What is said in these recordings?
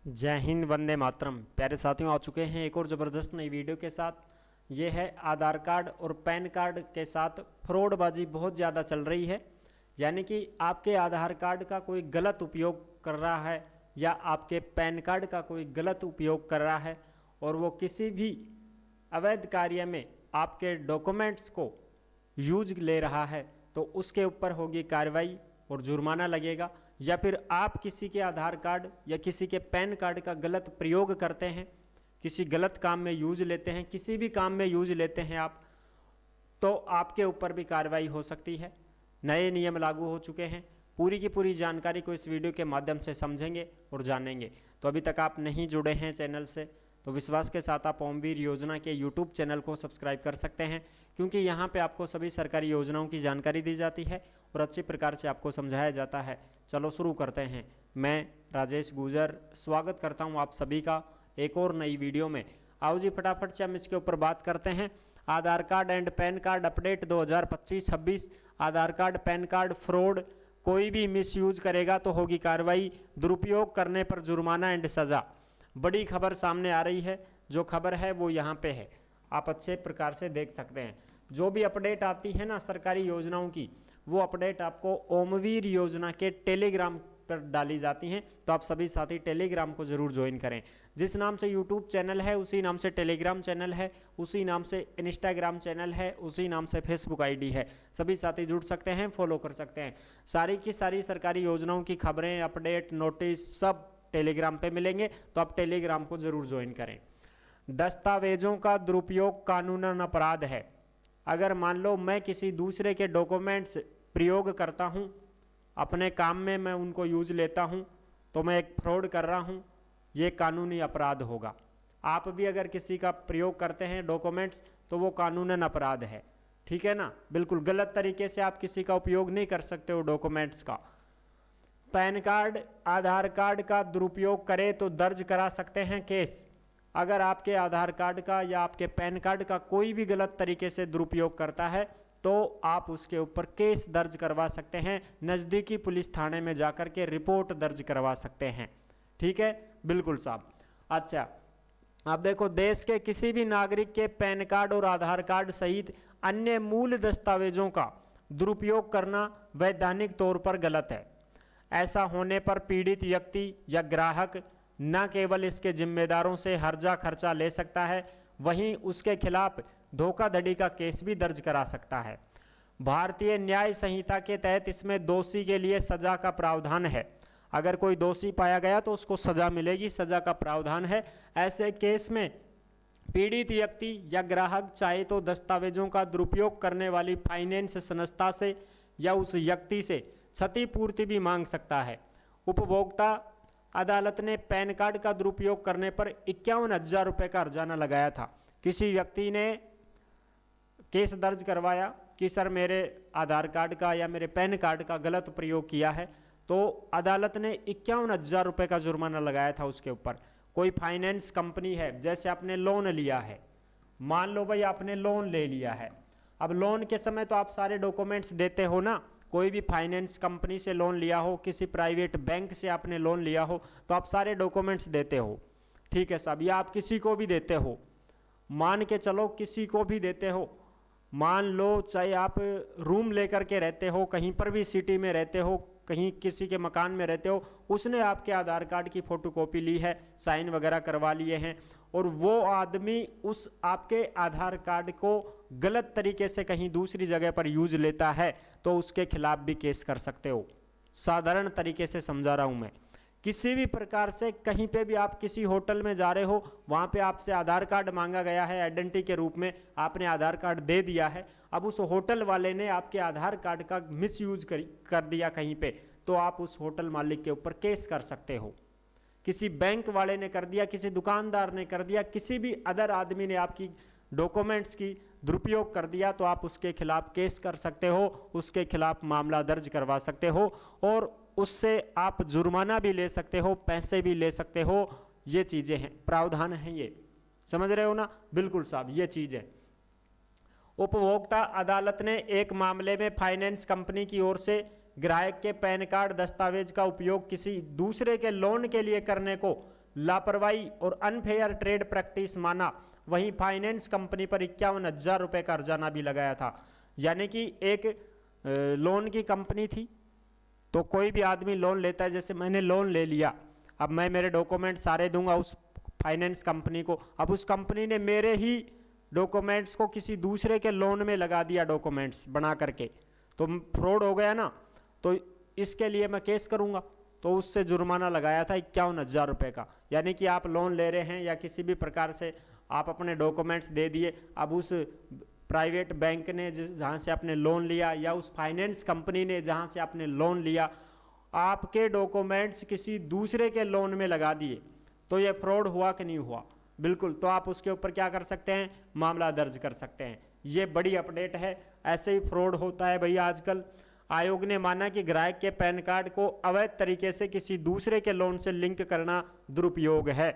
जय हिंद, वंदे मातरम। प्यारे साथियों, आ चुके हैं एक और ज़बरदस्त नई वीडियो के साथ। ये है आधार कार्ड और पैन कार्ड के साथ फ्रॉडबाजी बहुत ज़्यादा चल रही है। यानी कि आपके आधार कार्ड का कोई गलत उपयोग कर रहा है या आपके पैन कार्ड का कोई गलत उपयोग कर रहा है और वो किसी भी अवैध कार्य में आपके डॉक्यूमेंट्स को यूज ले रहा है तो उसके ऊपर होगी कार्रवाई और जुर्माना लगेगा। या फिर आप किसी के आधार कार्ड या किसी के पैन कार्ड का गलत प्रयोग करते हैं, किसी गलत काम में यूज लेते हैं, किसी भी काम में यूज लेते हैं आप, तो आपके ऊपर भी कार्रवाई हो सकती है। नए नियम लागू हो चुके हैं। पूरी की पूरी जानकारी को इस वीडियो के माध्यम से समझेंगे और जानेंगे। तो अभी तक आप नहीं जुड़े हैं चैनल से तो विश्वास के साथ आप ओमवीर योजना के यूट्यूब चैनल को सब्सक्राइब कर सकते हैं, क्योंकि यहाँ पे आपको सभी सरकारी योजनाओं की जानकारी दी जाती है और अच्छी प्रकार से आपको समझाया जाता है। चलो शुरू करते हैं। मैं राजेश गुजर स्वागत करता हूँ आप सभी का एक और नई वीडियो में। आओ जी फटाफट से हम इसके ऊपर बात करते हैं। Aadhaar card and PAN card update 2025-26। Aadhaar card PAN card fraud, कोई भी मिसयूज करेगा तो होगी कार्रवाई, दुरुपयोग करने पर जुर्माना एंड सज़ा। बड़ी खबर सामने आ रही है। जो खबर है वो यहाँ पे है, आप अच्छे प्रकार से देख सकते हैं। जो भी अपडेट आती है ना सरकारी योजनाओं की, वो अपडेट आपको ओमवीर योजना के टेलीग्राम पर डाली जाती हैं। तो आप सभी साथी टेलीग्राम को जरूर ज्वाइन करें। जिस नाम से यूट्यूब चैनल है उसी नाम से टेलीग्राम चैनल है, उसी नाम से इंस्टाग्राम चैनल है, उसी नाम से फेसबुक आईडी है। सभी साथी जुड़ सकते हैं, फॉलो कर सकते हैं। सारी की सारी सरकारी योजनाओं की खबरें, अपडेट, नोटिस सब टेलीग्राम पे मिलेंगे। तो आप टेलीग्राम को जरूर ज्वाइन करें। दस्तावेजों का दुरुपयोग कानूनन अपराध है। अगर मान लो मैं किसी दूसरे के डॉक्यूमेंट्स प्रयोग करता हूं, अपने काम में मैं उनको यूज लेता हूं, तो मैं एक फ्रॉड कर रहा हूं, ये कानूनी अपराध होगा। आप भी अगर किसी का प्रयोग करते हैं डॉक्यूमेंट्स तो वो कानूनन अपराध है, ठीक है ना। बिल्कुल गलत तरीके से आप किसी का उपयोग नहीं कर सकते हो डॉक्यूमेंट्स का। पैन कार्ड, आधार कार्ड का दुरुपयोग करे तो दर्ज करा सकते हैं केस। अगर आपके आधार कार्ड का या आपके पैन कार्ड का कोई भी गलत तरीके से दुरुपयोग करता है तो आप उसके ऊपर केस दर्ज करवा सकते हैं। नज़दीकी पुलिस थाने में जाकर के रिपोर्ट दर्ज करवा सकते हैं, ठीक है, बिल्कुल साहब। अच्छा, अब देखो, देश के किसी भी नागरिक के पैन कार्ड और आधार कार्ड सहित अन्य मूल दस्तावेजों का दुरुपयोग करना वैधानिक तौर पर गलत है। ऐसा होने पर पीड़ित व्यक्ति या ग्राहक न केवल इसके जिम्मेदारों से हर्जा खर्चा ले सकता है, वहीं उसके खिलाफ धोखाधड़ी का केस भी दर्ज करा सकता है। भारतीय न्याय संहिता के तहत इसमें दोषी के लिए सजा का प्रावधान है। अगर कोई दोषी पाया गया तो उसको सजा मिलेगी, सजा का प्रावधान है। ऐसे केस में पीड़ित व्यक्ति या ग्राहक चाहे तो दस्तावेजों का दुरुपयोग करने वाली फाइनेंस संस्था से या उस व्यक्ति से क्षतिपूर्ति भी मांग सकता है। उपभोक्ता अदालत ने पैन कार्ड का दुरुपयोग करने पर 51,000 रुपये का हर्जाना लगाया था। किसी व्यक्ति ने केस दर्ज करवाया कि सर मेरे आधार कार्ड का या मेरे पैन कार्ड का गलत प्रयोग किया है, तो अदालत ने 51,000 रुपये का जुर्माना लगाया था उसके ऊपर। कोई फाइनेंस कंपनी है, जैसे आपने लोन लिया है, मान लो भाई आपने लोन ले लिया है। अब लोन के समय तो आप सारे डॉक्यूमेंट्स देते हो ना। कोई भी फाइनेंस कंपनी से लोन लिया हो, किसी प्राइवेट बैंक से आपने लोन लिया हो, तो आप सारे डॉक्यूमेंट्स देते हो, ठीक है साहब। या आप किसी को भी देते हो, मान के चलो किसी को भी देते हो। मान लो चाहे आप रूम लेकर के रहते हो, कहीं पर भी सिटी में रहते हो, कहीं किसी के मकान में रहते हो, उसने आपके आधार कार्ड की फ़ोटोकॉपी ली है, साइन वगैरह करवा लिए हैं, और वो आदमी उस आपके आधार कार्ड को गलत तरीके से कहीं दूसरी जगह पर यूज लेता है तो उसके खिलाफ भी केस कर सकते हो। साधारण तरीके से समझा रहा हूँ मैं। किसी भी प्रकार से कहीं पे भी आप किसी होटल में जा रहे हो, वहाँ पे आपसे आधार कार्ड मांगा गया है आइडेंटिटी के रूप में, आपने आधार कार्ड दे दिया है। अब उस होटल वाले ने आपके आधार कार्ड का मिसयूज कर दिया कहीं पे, तो आप उस होटल मालिक के ऊपर केस कर सकते हो। किसी बैंक वाले ने कर दिया, किसी दुकानदार ने कर दिया, किसी भी अदर आदमी ने आपकी डॉक्यूमेंट्स की दुरुपयोग कर दिया तो आप उसके खिलाफ केस कर सकते हो, उसके खिलाफ मामला दर्ज करवा सकते हो और उससे आप जुर्माना भी ले सकते हो, पैसे भी ले सकते हो। ये चीज़ें हैं, प्रावधान है, ये समझ रहे हो ना। बिल्कुल साहब, ये चीज़ है। उपभोक्ता अदालत ने एक मामले में फाइनेंस कंपनी की ओर से ग्राहक के पैन कार्ड दस्तावेज का उपयोग किसी दूसरे के लोन के लिए करने को लापरवाही और अनफेयर ट्रेड प्रैक्टिस माना, वहीं फाइनेंस कंपनी पर 51,000 रुपये का हर्जाना भी लगाया था। यानी कि एक लोन की कंपनी थी, तो कोई भी आदमी लोन लेता है, जैसे मैंने लोन ले लिया, अब मैं मेरे डॉक्यूमेंट सारे दूंगा उस फाइनेंस कंपनी को, अब उस कंपनी ने मेरे ही डॉक्यूमेंट्स को किसी दूसरे के लोन में लगा दिया, डॉक्यूमेंट्स बना करके, तो फ्रॉड हो गया ना। तो इसके लिए मैं केस करूंगा, तो उससे जुर्माना लगाया था 51,000 रुपये का। यानी कि आप लोन ले रहे हैं या किसी भी प्रकार से आप अपने डॉक्यूमेंट्स दे दिए, अब उस प्राइवेट बैंक ने जहाँ से आपने लोन लिया या उस फाइनेंस कंपनी ने जहाँ से आपने लोन लिया, आपके डॉक्यूमेंट्स किसी दूसरे के लोन में लगा दिए, तो ये फ्रॉड हुआ कि नहीं हुआ? बिल्कुल। तो आप उसके ऊपर क्या कर सकते हैं? मामला दर्ज कर सकते हैं। ये बड़ी अपडेट है। ऐसे ही फ्रॉड होता है भैया आजकल। आयोग ने माना कि ग्राहक के पैन कार्ड को अवैध तरीके से किसी दूसरे के लोन से लिंक करना दुरुपयोग है।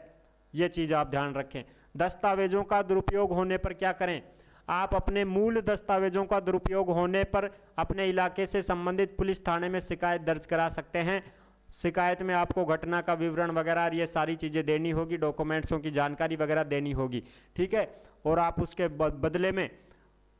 ये चीज़ आप ध्यान रखें। दस्तावेजों का दुरुपयोग होने पर क्या करें? आप अपने मूल दस्तावेजों का दुरुपयोग होने पर अपने इलाके से संबंधित पुलिस थाने में शिकायत दर्ज करा सकते हैं। शिकायत में आपको घटना का विवरण वगैरह ये सारी चीज़ें देनी होगी, डॉक्यूमेंट्सों की जानकारी वगैरह देनी होगी, ठीक है। और आप उसके बदले में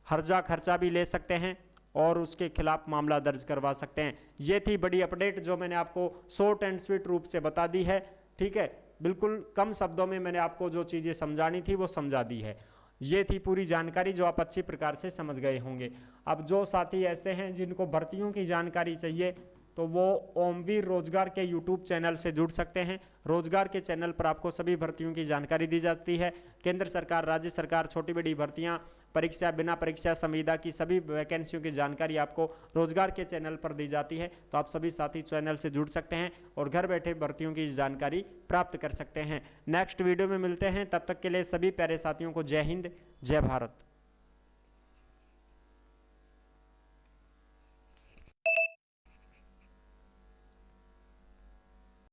हर्जा खर्चा भी ले सकते हैं और उसके खिलाफ मामला दर्ज करवा सकते हैं। ये थी बड़ी अपडेट जो मैंने आपको शॉर्ट एंड स्वीट रूप से बता दी है, ठीक है। बिल्कुल कम शब्दों में मैंने आपको जो चीज़ें समझानी थी वो समझा दी है। ये थी पूरी जानकारी जो आप अच्छी प्रकार से समझ गए होंगे। अब जो साथी ऐसे हैं जिनको भर्तियों की जानकारी चाहिए, तो वो ओमवीर रोजगार के यूट्यूब चैनल से जुड़ सकते हैं। रोजगार के चैनल पर आपको सभी भर्तियों की जानकारी दी जाती है। केंद्र सरकार, राज्य सरकार, छोटी बड़ी भर्तियां, परीक्षा, बिना परीक्षा, संविदा की सभी वैकेंसियों की जानकारी आपको रोजगार के चैनल पर दी जाती है। तो आप सभी साथी चैनल से जुड़ सकते हैं और घर बैठे भर्तियों की जानकारी प्राप्त कर सकते हैं। नेक्स्ट वीडियो में मिलते हैं, तब तक के लिए सभी प्यारे साथियों को जय हिंद, जय भारत।